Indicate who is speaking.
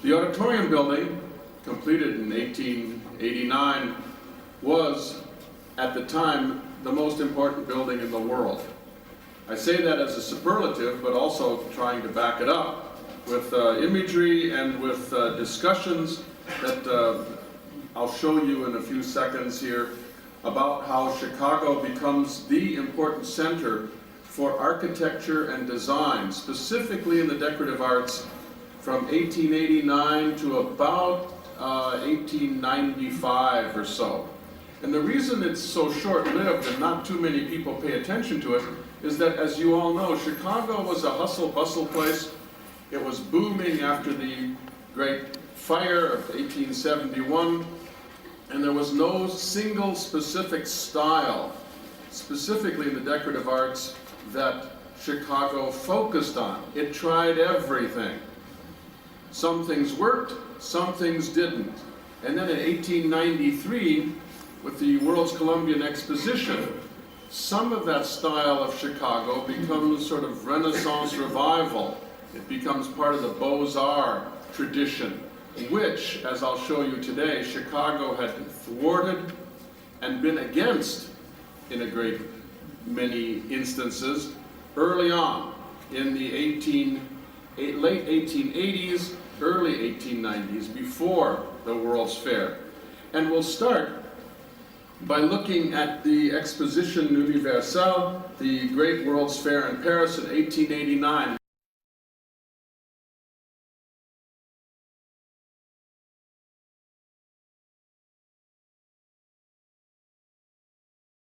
Speaker 1: The Auditorium building, completed in 1889, was, at the time, the most important building in the world. I say that as a superlative, but also trying to back it up with imagery and with discussions that I'll show you in a few seconds here about how Chicago becomes the important center for architecture and design, specifically in the decorative arts, from 1889 to about 1895 or so. And the reason it's so short-lived and not too many people pay attention to it is that, as you all know, Chicago was a hustle-bustle place. It was booming after the Great Fire of 1871, and there was no single specific style, specifically in the decorative arts, that Chicago focused on. It tried everything. Some things worked, some things didn't. And then in 1893, with the World's Columbian Exposition, some of that style of Chicago becomes sort of Renaissance revival. It becomes part of the Beaux-Arts tradition, which, as I'll show you today, Chicago had thwarted and been against in a great many instances early on in the late 1880s, early 1890s, before the World's Fair. And we'll start by looking at the Exposition Universelle, the Great World's Fair in Paris in 1889.